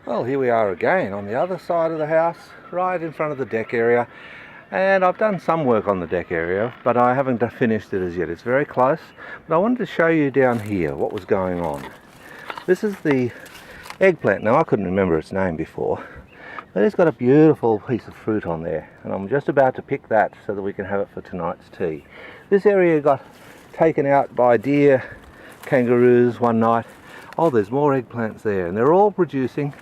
Well, here we are again on the other side of the house, right in front of the deck area. And I've done some work on the deck area, but I haven't finished it as yet. It's very close. But I wanted to show you down here what was going on. This is the eggplant. Now, I couldn't remember its name before, but it's got a beautiful piece of fruit on there. And I'm just about to pick that so that we can have it for tonight's tea. This area got taken out by deer, kangaroos one night. Oh, there's more eggplants there, and they're all producing.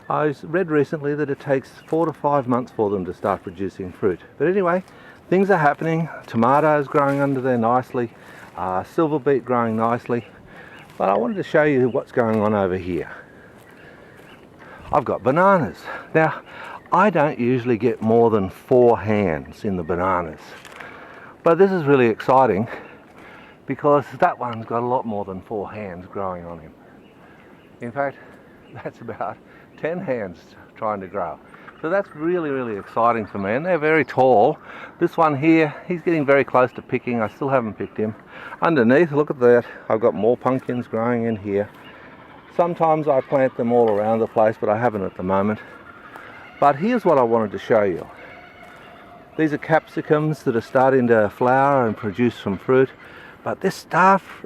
I read recently that it takes 4 to 5 months for them to start producing fruit. But anyway, things are happening. Tomatoes growing under there nicely, silver beet growing nicely. But I wanted to show you what's going on over here. I've got bananas. Now, I don't usually get more than 4 hands in the bananas. But this is really exciting because that one's got a lot more than 4 hands growing on him. In fact, that's about 10 hands trying to grow. So that's really, really exciting for me, and they're very tall. This one here, he's getting very close to picking. I still haven't picked him. Underneath, look at that, I've got more pumpkins growing in here. Sometimes I plant them all around the place, but I haven't at the moment. But here's what I wanted to show you. These are capsicums that are starting to flower and produce some fruit. But this stuff,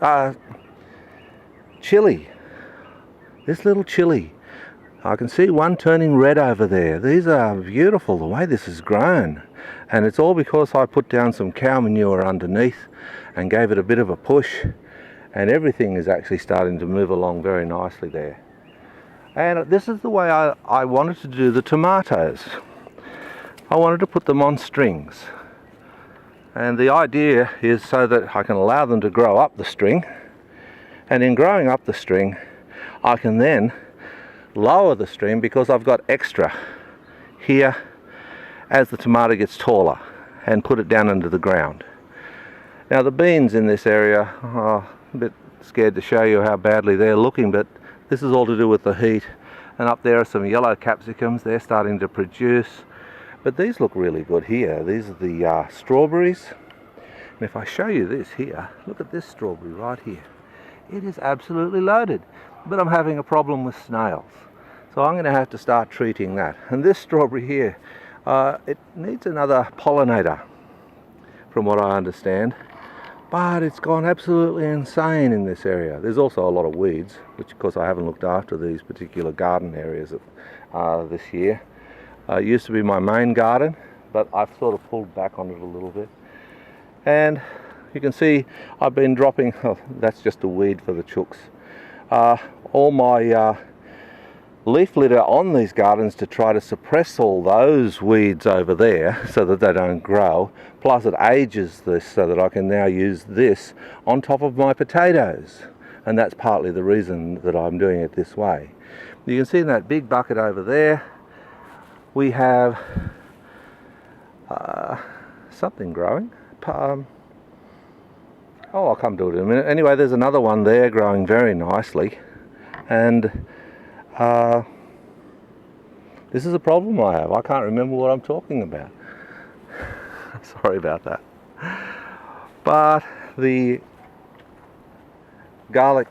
chilli, this little chilli, I can see one turning red over there. These are beautiful the way this has grown, and it's all because I put down some cow manure underneath and gave it a bit of a push, and everything is actually starting to move along very nicely there. And this is the way I wanted to do the tomatoes. I wanted to put them on strings, and the idea is so that I can allow them to grow up the string, and in growing up the string I can then lower the string because I've got extra here as the tomato gets taller, and put it down into the ground. Now the beans in this area, a bit scared to show you how badly they're looking, but this is all to do with the heat. And up there are some yellow capsicums, they're starting to produce. But these look really good here. These are the strawberries. And if I show you this here, look at this strawberry right here. It is absolutely loaded. But I'm having a problem with snails. So I'm going to have to start treating that. And this strawberry here, it needs another pollinator, from what I understand. But it's gone absolutely insane in this area. There's also a lot of weeds, which of course I haven't looked after these particular garden areas this year. It used to be my main garden, but I've sort of pulled back on it a little bit. And you can see I've been dropping, that's just a weed for the chooks, all my leaf litter on these gardens to try to suppress all those weeds over there so that they don't grow. Plus it ages this so that I can now use this on top of my potatoes. And that's partly the reason that I'm doing it this way. You can see in that big bucket over there, we have something growing. I'll come to it in a minute. Anyway, there's another one there growing very nicely. And this is a problem I have. I can't remember what I'm talking about. Sorry about that. But the garlic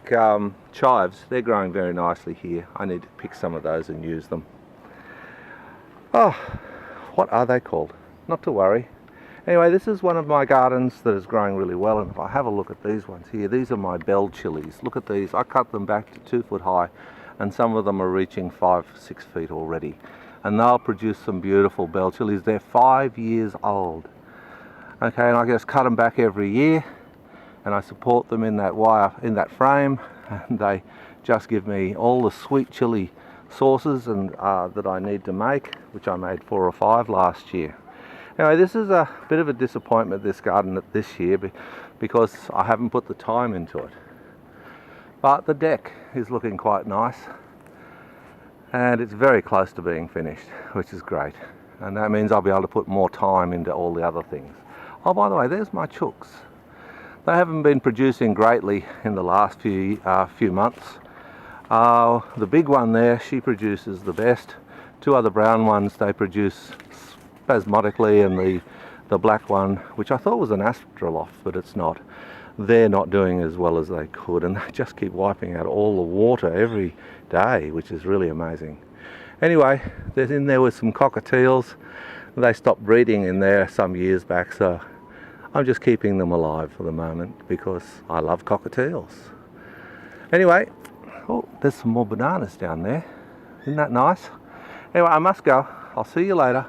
chives, they're growing very nicely here. I need to pick some of those and use them. Oh, what are they called? Not to worry. Anyway, this is one of my gardens that is growing really well, and if I have a look at these ones here, these are my bell chilies. Look at these. I cut them back to 2 foot high, and some of them are reaching 5-6 feet already. And they'll produce some beautiful bell chilies. They're 5 years old. Okay, and I just cut them back every year, and I support them in that wire, in that frame, and they just give me all the sweet chili sauces and that I need to make, which I made 4 or 5 last year. Anyway, this is a bit of a disappointment, this garden this year, because I haven't put the time into it. But the deck is looking quite nice, and it's very close to being finished, which is great. And that means I'll be able to put more time into all the other things. Oh, by the way, there's my chooks. They haven't been producing greatly in the last few months. The big one there, she produces the best. 2 other brown ones, they produce spasmodically, and the black one, which I thought was an astrolof, but it's not. they're not doing as well as they could, and they just keep wiping out all the water every day, which is really amazing. Anyway, there's in there with some cockatiels. They stopped breeding in there some years back, so I'm just keeping them alive for the moment because I love cockatiels. Anyway, oh, there's some more bananas down there. Isn't that nice? Anyway, I must go. I'll see you later.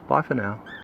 Bye for now.